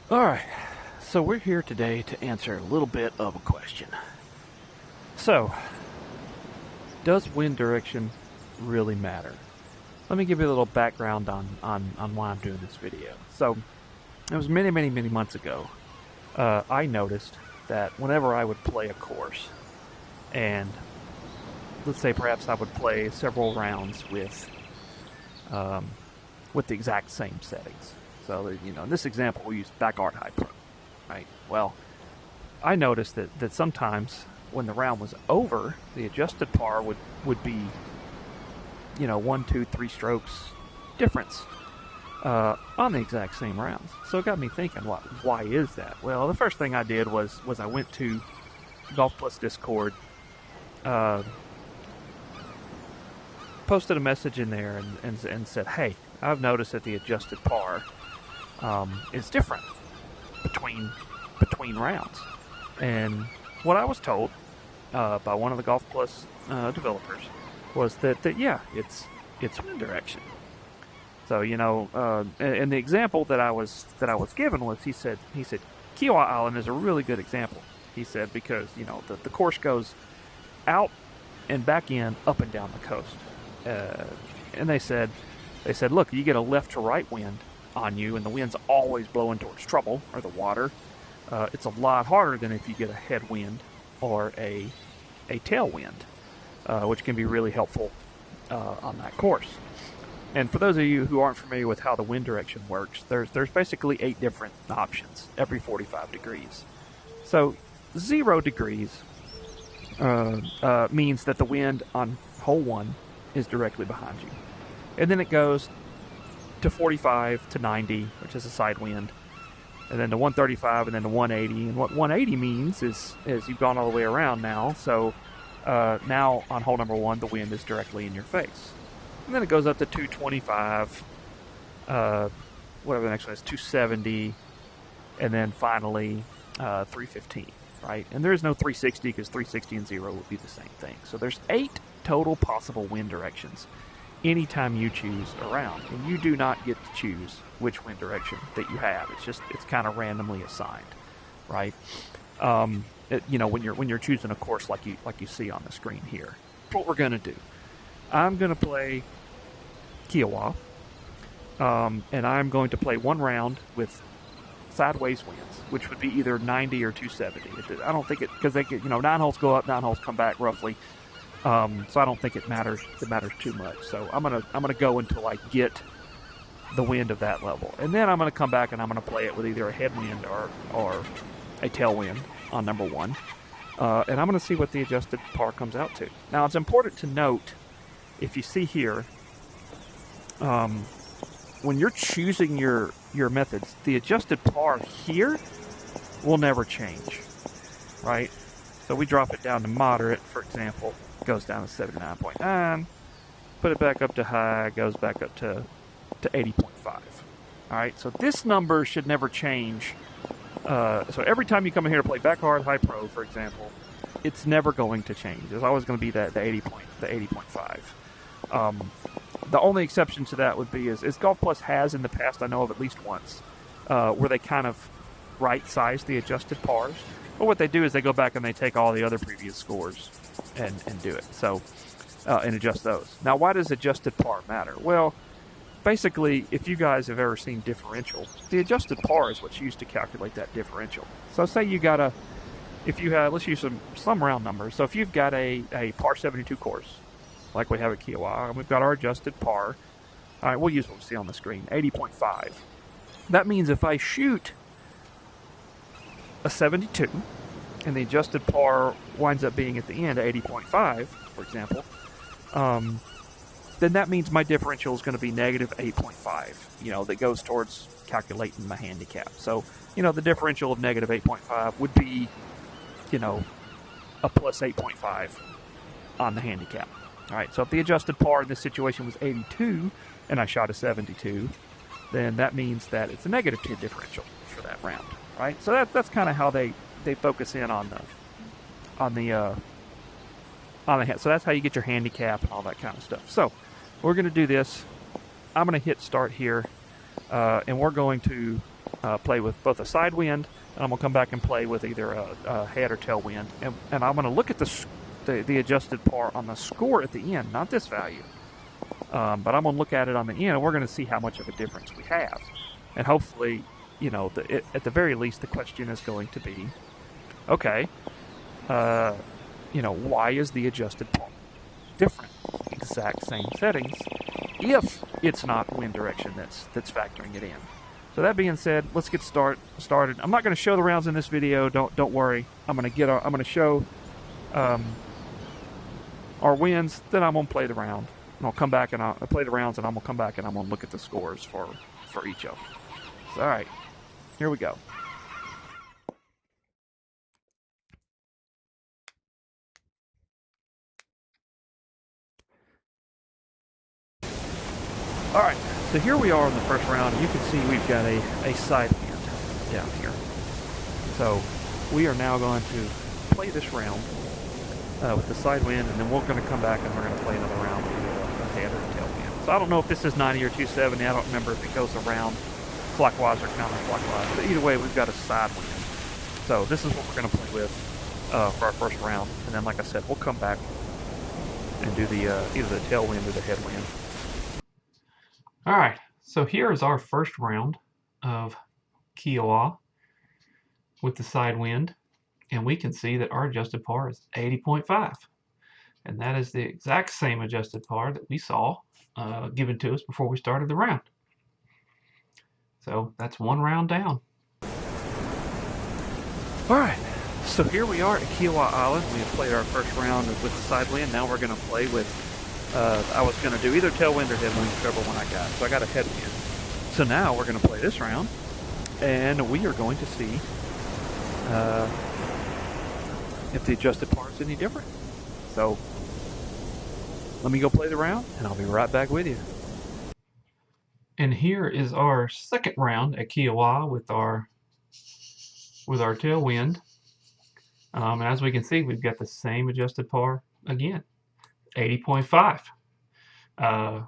Alright, so we're here today to answer a little bit of a question. So, does wind direction really matter? Let me give you a little background on why I'm doing this video. So, it was many months ago, I noticed that whenever I would play a course, and let's say perhaps I would play several rounds with the exact same settings. So, in this example, we use backyard high pro, right? Well, I noticed that sometimes when the round was over, the adjusted par would be, 1, 2, 3 strokes difference on the exact same rounds. So it got me thinking, why is that? Well, the first thing I did was I went to Golf Plus Discord, posted a message in there and said, hey, I've noticed that the adjusted par is different between rounds. And what I was told by one of the Golf Plus developers was that yeah, it's wind direction. So and the example that I was given was he said Kiowa Island is a really good example. He said because the course goes out and back in, up and down the coast, and they said look, you get a left to right wind on you, and the wind's always blowing towards trouble or the water. It's a lot harder than if you get a headwind or a tailwind, which can be really helpful on that course. And for those of you who aren't familiar with how the wind direction works, there's basically 8 different options every 45 degrees. So 0 degrees means that the wind on hole 1 is directly behind you. And then it goes to 45 to 90, which is a side wind, and then to 135, and then to 180. And what 180 means is you've gone all the way around now. So now on hole number 1, the wind is directly in your face. And then it goes up to 225, whatever the next one is, 270, and then finally 315, right? And there is no 360 because 360 and 0 would be the same thing. So there's 8 total possible wind directions anytime you choose a round, and you do not get to choose which wind direction that you have. It's kind of randomly assigned, right? When you're choosing a course like you see on the screen here. What we're going to do, I'm going to play Kiowa, and I'm going to play one round with sideways winds, which would be either 90 or 270. I don't think it, because they get 9 holes go up, 9 holes come back roughly. So I don't think it matters too much. So I'm gonna go until I get the wind of that level, and then I'm gonna come back and I'm gonna play it with either a headwind or a tailwind on number 1, and I'm gonna see what the adjusted par comes out to. Now it's important to note, if you see here, when you're choosing your methods, the adjusted par here will never change, right? So we drop it down to moderate, for example. Goes down to 79.9, put it back up to high, goes back up to 80.5. All right, so this number should never change. So every time you come in here to play backyard high pro, for example, it's never going to change. There's always going to be the 80.5. The only exception to that would be is Golf Plus has in the past, I know of at least once, where they kind of right-size the adjusted pars. But what they do is they go back and they take all the other previous scores and do it. So, and adjust those. Now, why does adjusted par matter? Well, basically, if you guys have ever seen differential, the adjusted par is what's used to calculate that differential. So say you got let's use some round numbers. So if you've got a par 72 course, like we have at Kiowa, and we've got our adjusted par, all right, we'll use what we see on the screen, 80.5. That means if I shoot a 72, and the adjusted par winds up being at the end 80.5, for example, then that means my differential is going to be negative 8.5, that goes towards calculating my handicap. So, the differential of negative 8.5 would be, a plus 8.5 on the handicap. All right, so if the adjusted par in this situation was 82 and I shot a 72, then that means that it's a negative 10 differential for that round, right? So that's kind of how they focus in on the so that's how you get your handicap and all that kind of stuff. So we're going to do this. I'm going to hit start here, and we're going to play with both a side wind, and I'm going to come back and play with either a head or tail wind. And I'm going to look at the adjusted par on the score at the end, not this value. But I'm going to look at it on the end, and we're going to see how much of a difference we have. And hopefully, you know, at the very least, the question is going to be, okay, you know, why is the adjusted par different? Exact same settings, if it's not wind direction that's factoring it in. So that being said, let's get started. I'm not going to show the rounds in this video. Don't worry. I'm going to show our wins. Then I'm going to play the round. And I'll come back and I'll play the rounds, and I'm going to come back and I'm going to look at the scores for each of them. So, all right, here we go. All right, so here we are in the first round, and you can see we've got a side wind down here. So we are now going to play this round with the side wind, and then we're going to come back and we're going to play another round with a head or a tail wind. So I don't know if this is 90 or 270. I don't remember if it goes around clockwise or counterclockwise. But either way, we've got a side wind. So this is what we're going to play with for our first round. And then, like I said, we'll come back and do the either the tail wind or the head wind. All right, so here is our first round of Kiowa with the side wind, and we can see that our adjusted par is 80.5, and that is the exact same adjusted par that we saw given to us before we started the round. So that's one round down. All right, so here we are at Kiowa Island. We have played our first round with the side wind. Now we're going to play with I was going to do either tailwind or headwind, whichever one I got. So I got a headwind. So now we're going to play this round, and we are going to see if the adjusted par is any different. So let me go play the round, and I'll be right back with you. And here is our second round at Kiowa with our tailwind. And as we can see, we've got the same adjusted par again. 80.5,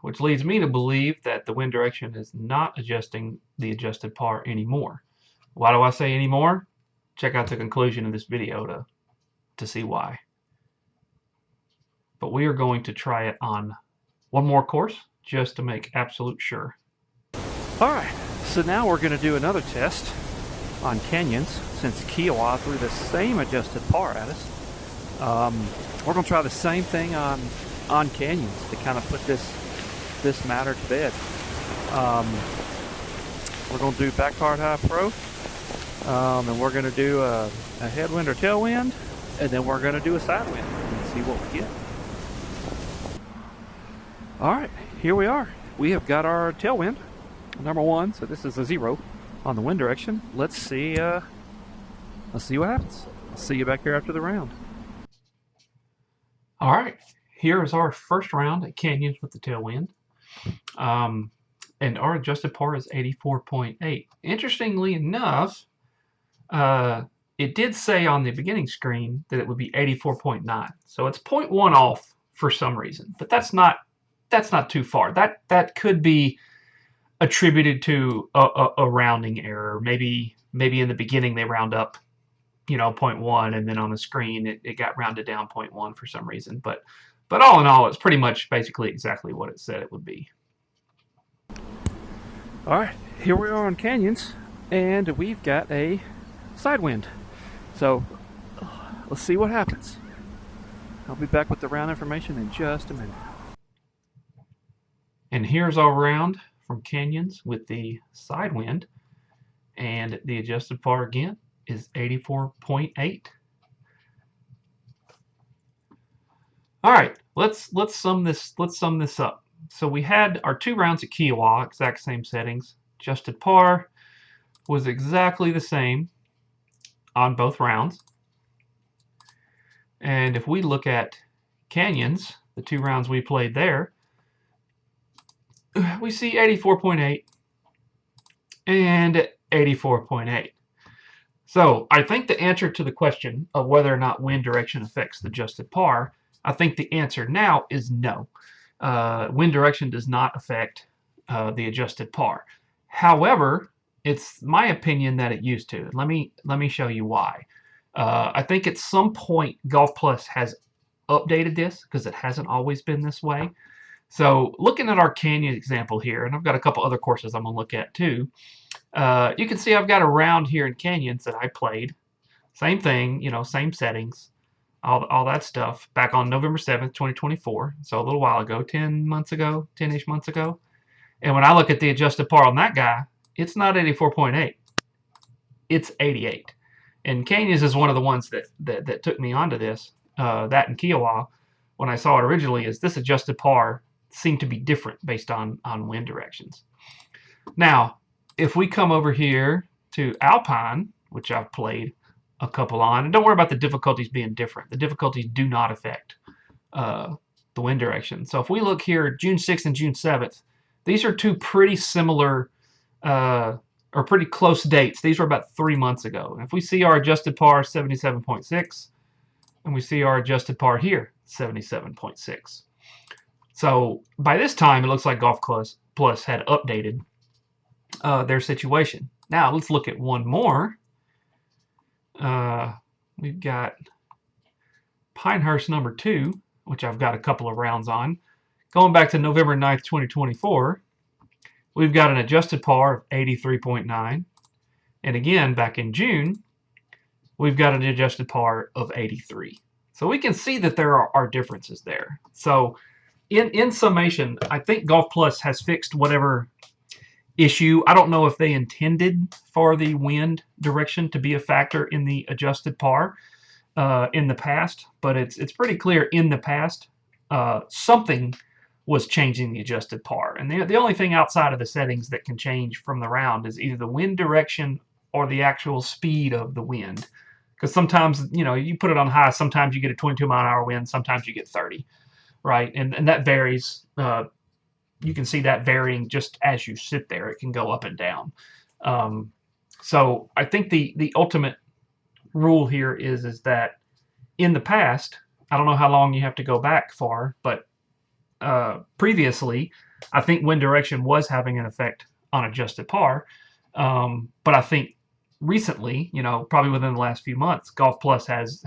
which leads me to believe that the wind direction is not adjusting the adjusted par anymore. Why do I say anymore? Check out the conclusion of this video to see why. But we are going to try it on one more course just to make absolute sure. All right, so now we're going to do another test on canyons since Kiowa threw the same adjusted par at us. We're going to try the same thing on canyons to kind of put this matter to bed. We're going to do back hard high pro, and we're going to do a headwind or tailwind, and then we're going to do a side wind and see what we get. All right, here we are. We have got our tailwind, number one. So this is a 0 on the wind direction. Let's see what happens. I'll see you back here after the round. All right, here is our first round at canyons with the tailwind. And our adjusted par is 84.8. Interestingly enough, it did say on the beginning screen that it would be 84.9. So it's 0.1 off for some reason, but that's not too far. That could be attributed to a rounding error. Maybe in the beginning they round up, 0.1, and then on the screen it got rounded down 0.1 for some reason. But all in all, it's pretty much basically exactly what it said it would be. All right, here we are on canyons, and we've got a side wind. So let's see what happens. I'll be back with the round information in just a minute. And here's our round from canyons with the side wind, and the adjusted par again is 84.8. All right, let's sum this up. So we had our 2 rounds at Kiowa, exact same settings. Adjusted par was exactly the same on both rounds. And if we look at canyons, the 2 rounds we played there, we see 84.8 and 84.8. So I think the answer to the question of whether or not wind direction affects the adjusted par, I think the answer now is no. Wind direction does not affect the adjusted par. However, It's my opinion that it used to. Let me show you why. I think at some point Golf Plus has updated this because it hasn't always been this way. So looking at our Canyon example here, and I've got a couple other courses I'm going to look at too. You can see I've got a round here in Canyons that I played. Same thing, same settings, all that stuff back on November 7th, 2024. So a little while ago, 10 months ago, 10-ish months ago. And when I look at the adjusted par on that guy, it's not 84.8. It's 88. And Canyons is one of the ones that took me onto this. That and Kiowa, when I saw it originally, is this adjusted par seemed to be different based on wind directions. Now, if we come over here to Alpine, which I've played a couple on, and don't worry about the difficulties being different. The difficulties do not affect the wind direction. So if we look here, June 6th and June 7th, these are two pretty similar or pretty close dates. These were about 3 months ago. And if we see our adjusted par 77.6, and we see our adjusted par here 77.6. So by this time, it looks like Golf Plus had updated their situation. Now let's look at one more. We've got Pinehurst number 2, which I've got a couple of rounds on. Going back to November 9th, 2024, we've got an adjusted par of 83.9. And again, back in June, we've got an adjusted par of 83. So we can see that there are differences there. So in summation, I think Golf Plus has fixed whatever issue. I don't know if they intended for the wind direction to be a factor in the adjusted par in the past, but it's pretty clear in the past something was changing the adjusted par. And the only thing outside of the settings that can change from the round is either the wind direction or the actual speed of the wind. Because sometimes, you put it on high, sometimes you get a 22-mile-an-hour wind, sometimes you get 30, right? And that varies. You can see that varying just as you sit there. It can go up and down. So I think the ultimate rule here is that in the past, I don't know how long you have to go back for, but previously, I think wind direction was having an effect on adjusted par. But I think recently, probably within the last few months, Golf Plus has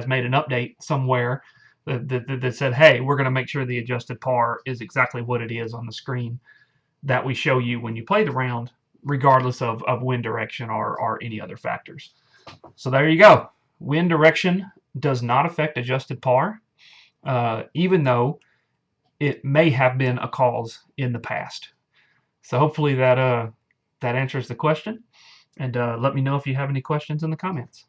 made an update somewhere that said, hey, we're going to make sure the adjusted par is exactly what it is on the screen that we show you when you play the round, regardless of wind direction or any other factors. So there you go. Wind direction does not affect adjusted par, even though it may have been a cause in the past. So hopefully that answers the question. And let me know if you have any questions in the comments.